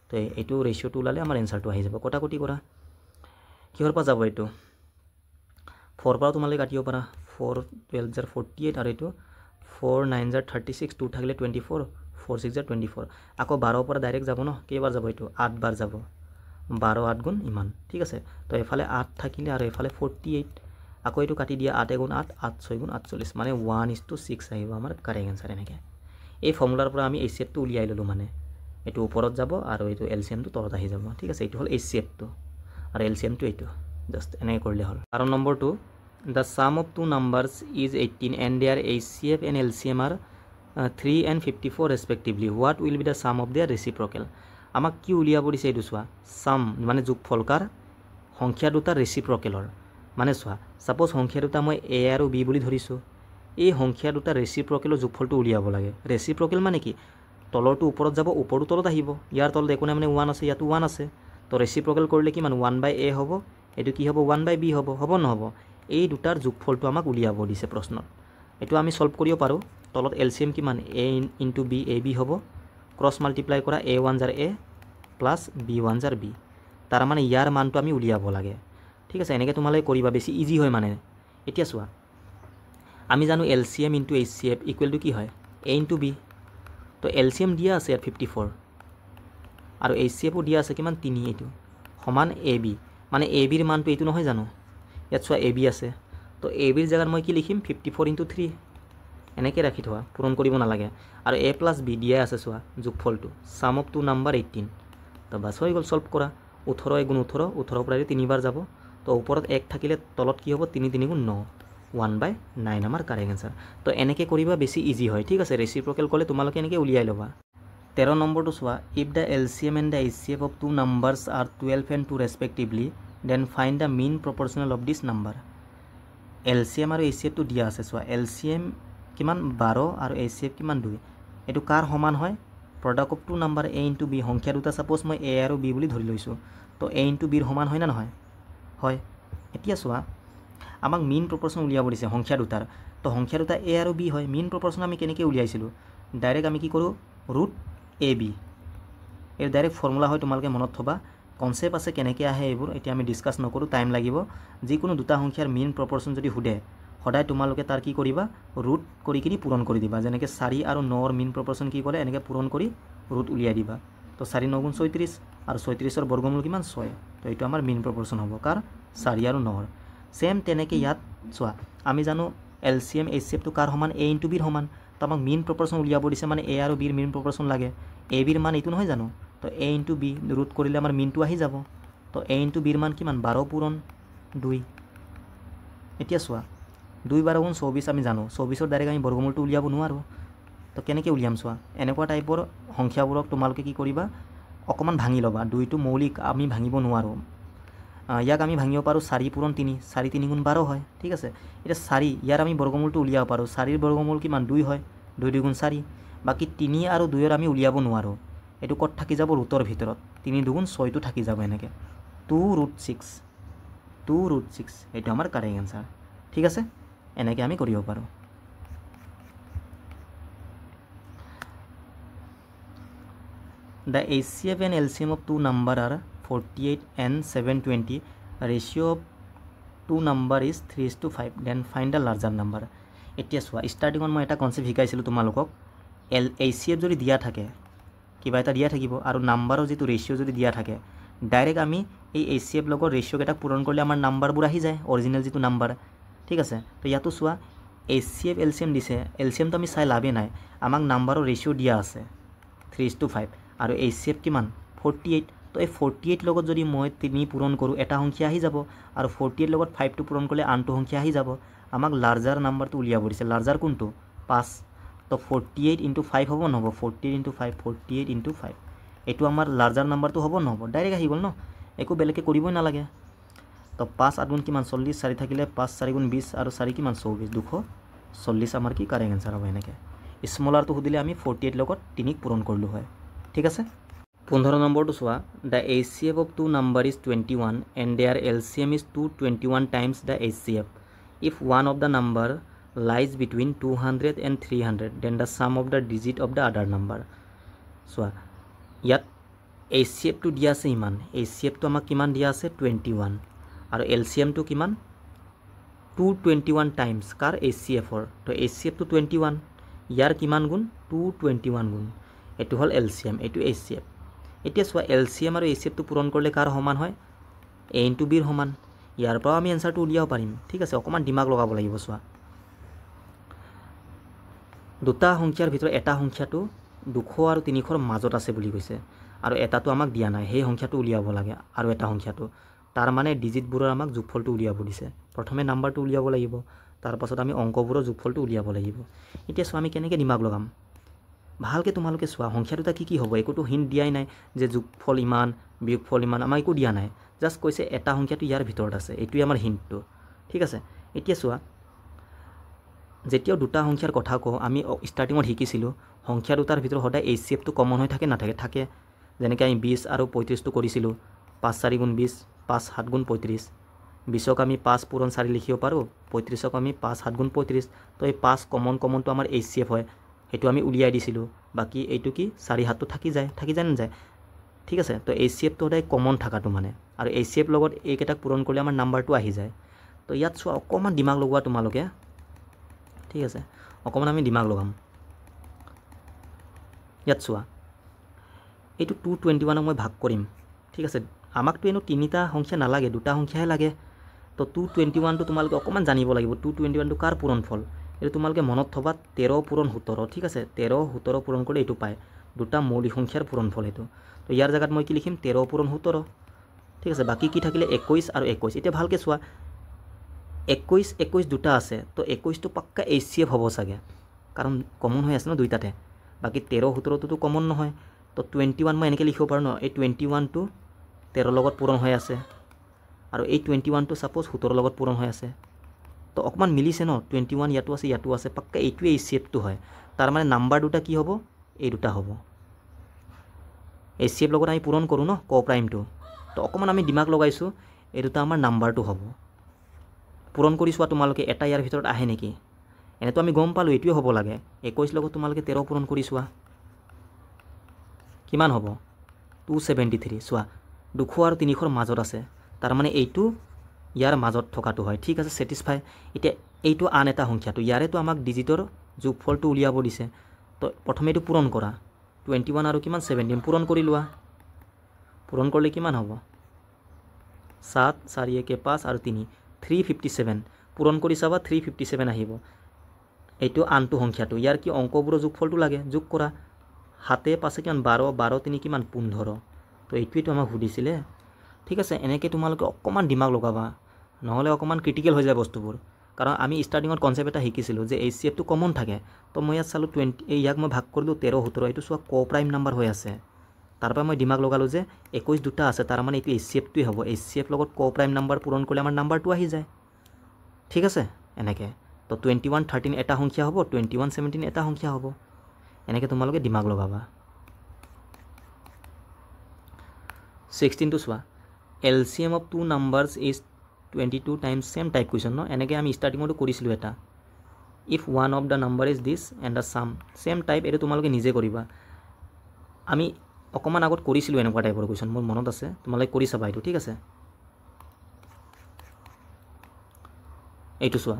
তো এইটো ৰেচিঅ'টো ওলালে আমাৰ এনচাৰটো আহি যাব কটাকটি কৰা কিহৰ পৰা যাব এইটো 4 পৰা তোমালোকে কাটিব পাৰা 4 12 48 আৰু এইটো 4 9 36 2 থাকিলে 24 4 6 24 আকৌ 12 পৰা ডাইৰেক্ট যাব ন কেইবাৰ যাব এইটো 8 বাৰ যাব 12 8 গুণ ইমান ঠিক আছে তো এফালে 8 থাকিলে আৰু এফালে 48 আকৌ এইটো কাটি দিয়া 8 গুণ 8 8 6 গুণ 48 মানে 1:6 আহিব আমাৰ কাৰেক্ট এনচাৰ এনেকৈ এই ফৰ্মুলাৰ পৰা আমি HCFটো উলিয়াই ল'লোঁ মানে এইটো ওপৰত যাব আৰু এইটো LCMটো তলত আহি যাব ঠিক আছে এইটো হ'ল HCFটো আৰু LCMটো এইটো জাষ্ট এনেকৈ কৰিলে হ'ল কাৰণ নম্বৰটো the sum of two numbers is 18 and their HCF and LCM are 3 and 54 respectively what will be the sum of their reciprocal আমাক কি উলিয়াব দিছে এইটো চোৱা সাম মানে যোগফলকাৰ সংখ্যা দুটা ৰেচিপ্ৰকেলৰ মানে চোৱা সাপোজ সংখ্যা দুটা মই A আৰু B বুলি ধৰিছোঁ এই সংখ্যা দুটা ৰেচিপ্ৰকেলৰ যোগফলটো উলিয়াব লাগে ৰেচিপ্ৰকেল মানে কি তলৰটো ওপৰত যাব ওপৰটো তলত আহিব ইয়াৰ তলত একো নাই মানে 1 আছে ইয়াতো 1 আছে তো ৰেচিপ্ৰকেল কৰিলে কিমান 1/A হ'ব এইটো কি হ'ব 1/B হ'ব হ'ব নহ'ব এই দুটাৰ যোগফলটো আমাক উলিয়াব দিছে প্ৰশ্নত এইটো আমি সলভ কৰিব পাৰোঁ তলত LCM কিমান A ইনটু B AB হ'ব ক্ৰছ মাল্টিপ্লাই কৰা A1 jar A plus B1 jar B তাৰ মানে ইয়াৰ মানটো আমি উলিয়াব লাগে ঠিক আছে এনেকৈ তোমালোকে কৰিবা বেছি ইজি হয় মানে এতিয়া চোৱা আমি জানো LCM into HCF equal to কি হয় A ইনটু B তো LCM দিয়া আছে ইয়াত 54 আৰু HCFও দিয়া আছে কিমান 3 এইটো সমান AB মানে ABৰ মানটো এইটো নহয় জানো ইয়াত চোৱা AB আছে তো ABৰ জায়গাত মই কি লিখিম 54 × 3 এনেকৈ ৰাখি থোৱা পূৰণ কৰিব নালাগে আৰু A + B দিয়া আছে চোৱা যোগফলটো সাম অফ টু নাম্বাৰ 18 তো বাছ হৈ গ'ল সলভ কৰা 18 × 18 18 পৰা 3 বাৰ যাব তো ওপৰত 1 থাকিলে তলত কি হ'ব 3 3 × 9 1/9 আমাৰ কাৰেক্ট এনচাৰ তো এনেকৈ কৰিবা বেছি ইজি হয় ঠিক আছে ৰেচিপ্ৰকেল ক'লে তোমালোকে এনেকৈ উলিয়াই ল'বা 13 নম্বৰটো চোৱা if the LCM and the HCF of two numbers are 12 and 2 respectively then find the mean proportional of this number LCM আৰু HCFটো দিয়া আছে চোৱা LCM কিমান 12 আৰু HCF কিমান 2 এইটো কাৰ সমান হয় product of two number A into B সংখ্যা দুটা সাপোজ মই A আৰু B বুলি ধৰি লৈছোঁ তো A ইনটু B সমান হয় না নহয় হয় এতিয়া চোৱা আমাক মিন প্ৰপৰ্চন উলিয়াব দিছে সংখ্যা দুটাৰ তো সংখ্যা দুটা A আৰু B হয় মিন প্ৰপৰ্চন আমি কেনেকৈ উলিয়াইছিলোঁ ডাইৰেক্ট আমি কি কৰোঁ √AB এই ডাইৰেক্ট ফৰ্মুলা হয় তোমালোকে মনত থবা কনসেপ্ট আছে কেনেকৈ আহে এইবোৰ এতিয়া আমি ডিসকাস নকৰোঁ টাইম লাগিব যিকোনো দুটা সংখ্যাৰ মিন প্ৰপৰ্চন যদি সুধে সদায় তোমালোকে তাৰ কি কৰিবা ৰুট কৰি কিনি পূৰণ কৰি দিবা যেনেকৈ 4 আৰু 9ৰ মিন প্ৰপৰ্চন কি কৰে এনেকৈ পূৰণ কৰি ৰুট উলিয়াই দিবা তো 4 9 × 36 আৰু 36ৰ বৰ্গমূল কিমান 6 তো এইটো আমাৰ মিন প্ৰপৰ্চন হ'ব কাৰ 4 আৰু 9ৰ সেম তেনেকৈ ইয়াত চোৱা আমি জানো LCM HCFটো কাৰ সমান A ইনটু B সমান তো আমাক মিন প্ৰপৰ্চন উলিয়াব দিছে মানে A আৰু Bৰ মিন প্ৰপৰ্চন লাগে ABৰ মান এইটো নহয় জানো তো A ইনটু B ৰুট কৰিলে আমাৰ মিনটো আহি যাব তো A ইনটু Bৰ মান কিমান 12 পূৰণ 2 এতিয়া চোৱা 2 12 গুণ 24 আমি জানো 24ৰ ডাইৰেক্ট আমি বৰ্গমূলটো উলিয়াব নোৱাৰোঁ তো কেনেকৈ উলিয়াম চোৱা এনেকুৱা টাইপৰ সংখ্যাবোৰক তোমালোকে কি কৰিবা অকণমান ভাঙি ল'বা 2টো মৌলিক আমি ভাঙিব নোৱাৰোঁ ইয়াক আমি ভাঙিব পাৰোঁ 4 পূৰণ 3 4 3 গুণ 12 হয় ঠিক আছে এতিয়া 4 ইয়াৰ আমি বৰ্গমূলটো উলিয়াব পাৰোঁ 4ৰ বৰ্গমূল কিমান 2 হয় 2 2 গুণ 4 বাকী 3 আৰু 2ৰ আমি উলিয়াব নোৱাৰোঁ এইটো ক'ত থাকি যাব ৰুটৰ ভিতৰত 3 2 গুণ 6টো থাকি যাব এনেকৈ 2√6 এইটো আমাৰ কাৰেক্ট এনচাৰ ঠিক আছে এনেকৈ আমি কৰিব পাৰোঁ The HCF and LCM of two number are 48 and 720 ratio of two number is 3:5 then find the larger number এতিয়া চোৱা ষ্টাৰ্টিঙত মই এটা কনসেপ্ট শিকাইছিলোঁ তোমালোকক HCF যদি দিয়া থাকে কিবা এটা দিয়া থাকিব আৰু নাম্বাৰৰ যিটো ৰেচিঅ' যদি দিয়া থাকে ডাইৰেক্ট আমি এই HCF লগত ৰেচিঅ'কেইটাক পূৰণ কৰিলে আমাৰ নাম্বাৰবোৰ আহি যায়, অৰিজিনেল যিটো নাম্বাৰ। ঠিক আছে, তো ইয়াতো চোৱা HCF LCM দিছে, LCMটো আমি চাই লাভেই নাই, আমাক নাম্বাৰৰ ৰেচিঅ' দিয়া আছে 3:5 আৰু HCF কিমান 48। তো এই 48 লগত যদি মই 3 পূৰণ কৰোঁ এটা সংখ্যা আহি যাব, আৰু 48 লগত 5টো পূৰণ কৰিলে আনটো সংখ্যা আহি যাব। আমাক লাৰ্জাৰ নাম্বাৰটো উলিয়াব দিছে, লাৰ্জাৰ কোনটো 5। তো 48 × 5 হ'ব নহ'ব, 48 × 5, 48 × 5 এইটো আমাৰ লাৰ্জাৰ নাম্বাৰটো হ'ব নহ'ব, ডাইৰেক্ট আহি গ'ল ন, একো বেলেগকৈ কৰিবই নালাগে। তো 5 8 গুণ কিমান 40, 4 থাকিলে 5 4 গুণ 20 আৰু 4 কিমান 24, 240 আমাৰ কি কাৰেক্ট এনচাৰ হ'ব। এনেকৈ স্মলাৰটো সুধিলে আমি 48 লগত 3ক পূৰণ কৰিলোঁ হয়। ঠিক আছে, 15 নম্বৰটো চোৱা, the HCF of two number is 21 and their LCM is 221 times the HCF। If one of the number lies between 200 and 300 then the sum of the digit of the other number. চোৱা ইয়াত HCFটো দিয়া আছে ইমান, HCFটো আমাক কিমান দিয়া আছে 21, আৰু LCMটো কিমান 221 টাইমছ কাৰ HCFৰ। তো HCFটো 21, ইয়াৰ কিমান গুণ 221 গুণ, এইটো হ'ল LCM, এইটো HCF। এতিয়া চোৱা LCM আৰু HCFটো পূৰণ কৰিলে কাৰ সমান হয়, A × B সমান। ইয়াৰ পৰাও আমি এনচাৰটো উলিয়াব পাৰিম। ঠিক আছে, অকণমান দিমাগ লগাব লাগিব। চোৱা দুটা সংখ্যাৰ ভিতৰত এটা সংখ্যাটো 200 আৰু 300ৰ মাজত আছে বুলি কৈছে, আৰু এটাটো আমাক দিয়া নাই, সেই সংখ্যাটো উলিয়াব লাগে, আৰু এটা সংখ্যাটো তাৰ মানে ডিজিটবোৰৰ আমাক যোগফলটো উলিয়াব দিছে। প্ৰথমে নাম্বাৰটো উলিয়াব লাগিব, তাৰপাছত আমি অংকবোৰৰ যোগফলটো উলিয়াব লাগিব। এতিয়া চোৱা আমি কেনেকৈ দিমাগ লগাম, ভালকৈ তোমালোকে চোৱা সংখ্যা দুটা কি হ'ব, একোতো হিণ্ট দিয়াই নাই যে যোগফল ইমান বিয়োগফল ইমান, আমাক একো দিয়া নাই, জাষ্ট কৈছে এটা সংখ্যাটো ইয়াৰ ভিতৰত আছে, এইটোৱে আমাৰ হিণ্টটো। ঠিক আছে, এতিয়া চোৱা যেতিয়াও দুটা সংখ্যাৰ কথা কওঁ, আমি ষ্টাৰ্টিঙত শিকিছিলোঁ সংখ্যা দুটাৰ ভিতৰত সদায় HCFটো কমন হৈ থাকে নাথাকে, থাকে। যেনেকৈ আমি 20 আৰু 35টো কৰিছিলোঁ, 5 4 গুণ 20, 5 7 গুণ 35, 20ক আমি 5 পূৰণ 4 লিখিব পাৰোঁ, 35ক আমি 5 7 গুণ 35। তো এই 5 কমনটো আমাৰ HCF হয়, সেইটো আমি উলিয়াই দিছিলোঁ। বাকী এইটো কি 4 7টো থাকি যায় নাযায়। ঠিক আছে, তো HCFটো সদায় কমন থকাটো মানে, আৰু HCF লগত এইকেইটাক পূৰণ কৰিলে আমাৰ নাম্বাৰটো আহি যায়। তো ইয়াত চোৱা অকণমান দিমাগ লগোৱা তোমালোকে। ঠিক আছে, অকণমান আমি দিমাগ লগাম। ইয়াত চোৱা এইটো 221ক মই ভাগ কৰিম। ঠিক আছে, আমাকতো এনেও তিনিটা সংখ্যা নালাগে, দুটা সংখ্যাহে লাগে। তো 221টো তোমালোকে অকণমান জানিব লাগিব, 221টো কাৰ পূৰণফল, এইটো তোমালোকে মনত থবা 13 পূৰণ 17। ঠিক আছে, 13 17 পূৰণ কৰিলে এইটো পায়, দুটা মৌলিক সংখ্যাৰ পূৰণফল এইটো। তো ইয়াৰ জেগাত মই কি লিখিম 13 পূৰণ 17। ঠিক আছে, বাকী কি থাকিলে 21 আৰু 21। এতিয়া ভালকৈ চোৱা 21 21 দুটা আছে, তো 21টো পাক্কা HCF হ'ব চাগে, কাৰণ কমন হৈ আছে ন দুইটাতে। বাকী 13 17টোতো কমন নহয়। তো 21 মই এনেকৈ লিখিব পাৰোঁ ন, এই 21টো 13 লগত পূৰণ হৈ আছে, আৰু এই 21টো ছাপ'জ 17 লগত পূৰণ হৈ আছে। তো অকণমান মিলিছে ন, 21 ইয়াতো আছে ইয়াতো আছে, পাক্কা এইটোৱে HCFটো হয়। তাৰমানে নাম্বাৰ দুটা কি হ'ব, এই দুটা হ'ব। HCF লগত আমি পূৰণ কৰোঁ ন ক'প্ৰাইমটো, তো অকণমান আমি দিমাগ লগাইছোঁ, এই দুটা আমাৰ নাম্বাৰটো হ'ব। পূৰণ কৰি চোৱা তোমালোকে, এটা ইয়াৰ ভিতৰত আহে নেকি। এনেতো আমি গম পালোঁ এইটোৱে হ'ব লাগে। 21 লগত তোমালোকে 13 পূৰণ কৰি চোৱা কিমান হ'ব 273। চোৱা 200 আৰু 300ৰ মাজত আছে, তাৰমানে এইটো ইয়াৰ মাজত থকাটো হয়। ঠিক আছে, ছেটিছফাই। এতিয়া এইটো আন এটা সংখ্যাটো, ইয়াৰেতো আমাক ডিজিটৰ যোগফলটো উলিয়াব দিছে। তো প্ৰথমে এইটো পূৰণ কৰা, 21 আৰু কিমান 17 পূৰণ কৰি লোৱা। পূৰণ কৰিলে কিমান হ'ব 7 4 1 5 আৰু 3 357। পূৰণ কৰি চাবা 357 আহিব। এইটো আনটো সংখ্যাটো, ইয়াৰ কি অংকবোৰৰ যোগফলটো লাগে, যোগ কৰা। 7 5 কিমান 12, 12 3 কিমান 15। তো এইটোৱেতো আমাক সুধিছিলে। ঠিক আছে, এনেকৈ তোমালোকে অকণমান দিমাগ লগাবা, নহ'লে অকণমান ক্ৰিটিকেল হৈ যায় বস্তুবোৰ। কাৰণ আমি ষ্টাৰ্টিঙত কনচেপ্ট এটা শিকিছিলোঁ যে HCFটো কমন থাকে। তো মই ইয়াত চালোঁ 20, ইয়াক মই ভাগ কৰিলোঁ 13 17, এইটো চোৱা ক'প্ৰাইম নাম্বাৰ হৈ আছে। তাৰপৰা মই দিমাগ লগালোঁ যে 21 দুটা আছে, তাৰমানে এইটো HCFটোৱে হ'ব। HCF লগত ক'প্ৰাইম নাম্বাৰ পূৰণ কৰিলে আমাৰ নাম্বাৰটো আহি যায়। ঠিক আছে, এনেকৈ। তো 21 13 এটা সংখ্যা হ'ব, 21 17 এটা সংখ্যা হ'ব। এনেকৈ তোমালোকে দিমাগ লগাবা। 16টো চোৱা, LCM of two numbers is 22 times, same type question ন। এনেকৈ আমি ষ্টাৰ্টিঙতো কৰিছিলোঁ এটা। If one of the number is this and the sum, same type. এইটো তোমালোকে নিজে কৰিবা। আমি অকণমান আগত কৰিছিলোঁ এনেকুৱা টাইপৰ কুৱেশ্যন, মোৰ মনত আছে, তোমালোকে কৰি চাবা এইটো। ঠিক আছে, এইটো চোৱা,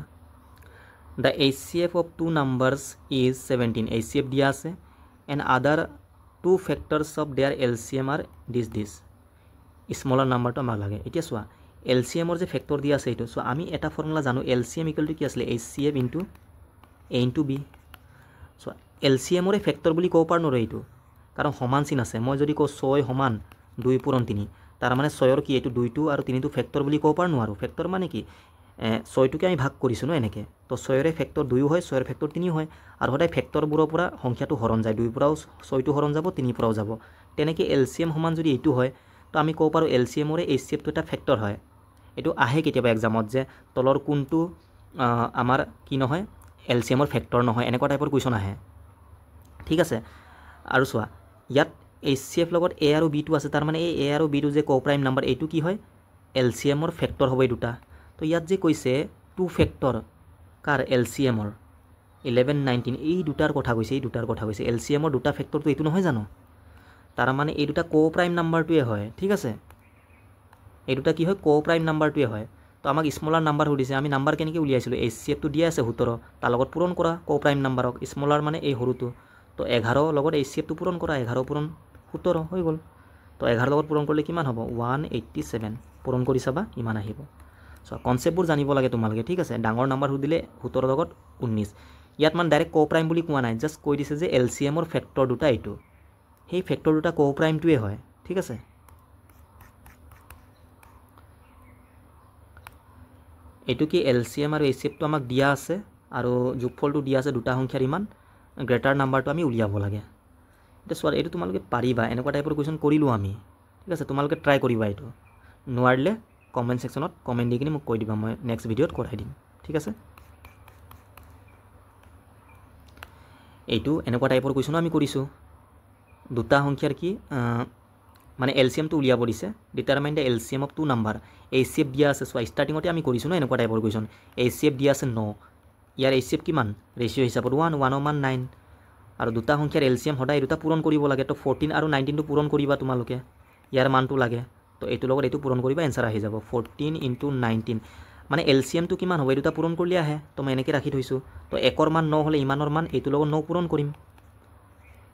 the HCF of two numbers is 17। HCF দিয়া আছে, and other two factors of their LCM are দিছ। স্মলাৰ নাম্বাৰটো আমাক লাগে এতিয়া চোৱা এলচিএমৰ যে ফেক্টৰ দিয়া আছে এইটো চ' আমি এটা ফৰ্মুলা জানো এলচিএম ইকুৱেল টু কি আছিলে HCF into A into B so' এলচিএমৰে ফেক্টৰ বুলি ক'ব পাৰোঁ নোৱাৰোঁ এইটো কাৰণ সমান চিন আছে মই যদি কওঁ 6 সমান 2 পূৰণ 3 তাৰ মানে 6ৰ কি এইটো 2টো আৰু 3টো ফেক্টৰ বুলি ক'ব পাৰোঁ নোৱাৰোঁ ফেক্টৰ মানে কি 6টোকে আমি ভাগ কৰিছোঁ ন এনেকৈ তো 6ৰে ফেক্টৰ 2 হয় 6ৰ ফেক্টৰ 3 হয় আৰু সদায় ফেক্টৰবোৰৰ পৰা সংখ্যাটো হৰণ যায় 2ৰ পৰাও 6টো হৰণ যাব 3ৰ পৰাও যাব তেনেকৈ এলচিএম সমান যদি এইটো হয় তো আমি ক'ব পাৰোঁ এলচিএমৰে HCFটো এটা ফেক্টৰ হয় এইটো আহে কেতিয়াবা এক্সামত যে তলৰ কোনটো আমাৰ কি নহয় এলচিএমৰ ফেক্টৰ নহয় এনেকুৱা টাইপৰ কুৱেশ্যন আহে ঠিক আছে আৰু চোৱা ইয়াত HCF লগত A আৰু Bটো আছে তাৰ মানে এই A আৰু Bটো যে কোপ্ৰাইম নাম্বাৰ এইটো কি হয় এলচিএমৰ ফেক্টৰ হ'ব এই দুটা তো ইয়াত যে কৈছে 2 ফেক্টৰ কাৰ এলচিএমৰ 11 19 এই দুটাৰ কথা কৈছে এলচিএমৰ দুটা ফেক্টৰটো এইটো নহয় জানো তাৰ মানে এই দুটা কোপ্ৰাইম নাম্বাৰটোৱে হয় ঠিক আছে এই দুটা কি হয় কোপ্ৰাইম নাম্বাৰটোৱে হয় তো আমাক স্মলাৰ নাম্বাৰ সুধিছে আমি নাম্বাৰ কেনেকৈ উলিয়াইছিলোঁ HCFটো দিয়া আছে 17 তাৰ লগত পূৰণ কৰা কোপ্ৰাইম নাম্বাৰক স্মলাৰ মানে এই সৰুটো তো 11 লগত HCFটো পূৰণ কৰা 11 পূৰণ 17 হৈ গ'ল তো 11 লগত পূৰণ কৰিলে কিমান হ'ব 187 পূৰণ কৰি চাবা ইমান আহিব চ' কনচেপ্টবোৰ জানিব লাগে তোমালোকে ঠিক আছে ডাঙৰ নাম্বাৰ সুধিলে 17 লগত 19 ইয়াত মানে ডাইৰেক্ট কোপ্ৰাইম বুলি কোৱা নাই জাষ্ট কৈ দিছে যে এলচিএমৰ ফেক্টৰ দুটা এইটো সেই ফেক্টৰ দুটা কোপ্ৰাইমটোৱে হয় ঠিক আছে এইটো কি এলচিএম আৰু HCFটো আমাক দিয়া আছে আৰু যোগফলটো দিয়া আছে দুটা সংখ্যাৰ ইমান গ্ৰেটাৰ নাম্বাৰটো আমি উলিয়াব লাগে এতিয়া চোৱা এইটো তোমালোকে পাৰিবা এনেকুৱা টাইপৰ কুৱেশ্যন কৰিলোঁ আমি ঠিক আছে তোমালোকে ট্ৰাই কৰিবা এইটো নোৱাৰিলে কমেণ্ট ছেকশ্যনত কমেণ্ট দি কিনে মোক কৈ দিবা মই নেক্সট ভিডিঅ'ত কৰাই দিম ঠিক আছে এইটো এনেকুৱা টাইপৰ কুৱেশ্যনো আমি কৰিছোঁ দুটা সংখ্যাৰ কি মানে এলচিএমটো উলিয়াব দিছে determine the LCM of 2 number HCF দিয়া আছে চোৱা ষ্টাৰ্টিঙতে আমি কৰিছোঁ ন এনেকুৱা টাইপৰ কুৱেশ্যন HCF দিয়া আছে 9 ইয়াৰ HCF কিমান ৰেচিঅ' হিচাপত 1 মান 9 আৰু দুটা সংখ্যাৰ এলচিএম সদায় দুটা পূৰণ কৰিব লাগে তো 14 আৰু 19টো পূৰণ কৰিবা তোমালোকে ইয়াৰ মানটো লাগে তো এইটোৰ লগত এইটো পূৰণ কৰিবা এনচাৰ আহি যাব 14 × 19 মানে এলচিএমটো কিমান হ'ব এই দুটা পূৰণ কৰিলে আহে তো মই এনেকৈ ৰাখি থৈছোঁ তো 1ৰ মান 9 হ'লে ইমানৰ মান এইটোৰ লগত 9 পূৰণ কৰিম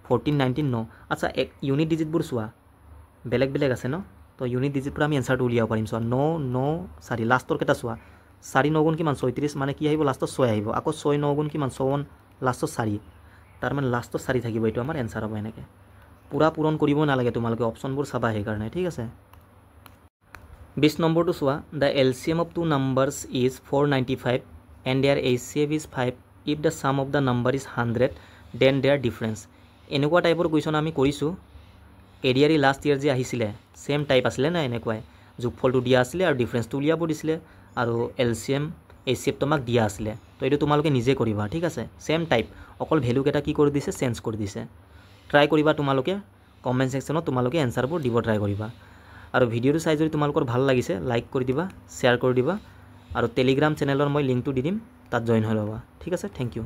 14 19 9 আচ্ছা ইউনিট ডিজিটবোৰ চোৱা বেলেগ বেলেগ আছে ন তো ইউনিট ডিজিট পৰা আমি এনচাৰটো উলিয়াব পাৰিম চোৱা 9 9 4 লাষ্টৰ কেইটা চোৱা 4 9 গুণ কিমান 36 মানে কি আহিব লাষ্টত 6 আহিব আকৌ 6 9 গুণ কিমান 54 লাষ্টত 4 তাৰ মানে লাষ্টত 4 থাকিব এইটো আমাৰ এনচাৰ হ'ব এনেকৈ পুৰা পূৰণ কৰিব নালাগে তোমালোকে অপশ্যনবোৰ চাবা সেইকাৰণে ঠিক আছে 20 নম্বৰটো চোৱা the LCM of 2 numbers is 495 and their HCF is 5 if the sum of the number is 100 then their difference এনেকুৱা টাইপৰ কুৱেশ্যন আমি কৰিছোঁ এডিআৰই লাষ্ট ইয়েৰ যে আহিছিলে সেম টাইপ আছিলে না এনেকুৱাই যোগফলটো দিয়া আছিলে আৰু ডিফাৰেঞ্চটো উলিয়াব দিছিলে আৰু এলচিএম HCFটো আমাক দিয়া আছিলে তো এইটো তোমালোকে নিজে কৰিবা ঠিক আছে সেম টাইপ অকল ভেলুকেইটা কি কৰি দিছে চেঞ্জ কৰি দিছে ট্ৰাই কৰিবা তোমালোকে কমেণ্ট ছেকশ্যনত তোমালোকে এনচাৰবোৰ দিব ট্ৰাই কৰিবা আৰু ভিডিঅ'টো চাই যদি তোমালোকৰ ভাল লাগিছে লাইক কৰি দিবা শ্বেয়াৰ কৰি দিবা আৰু টেলিগ্ৰাম চেনেলৰ মই লিংকটো দি দিম তাত জইন হৈ ল'বা ঠিক আছে থেংক ইউ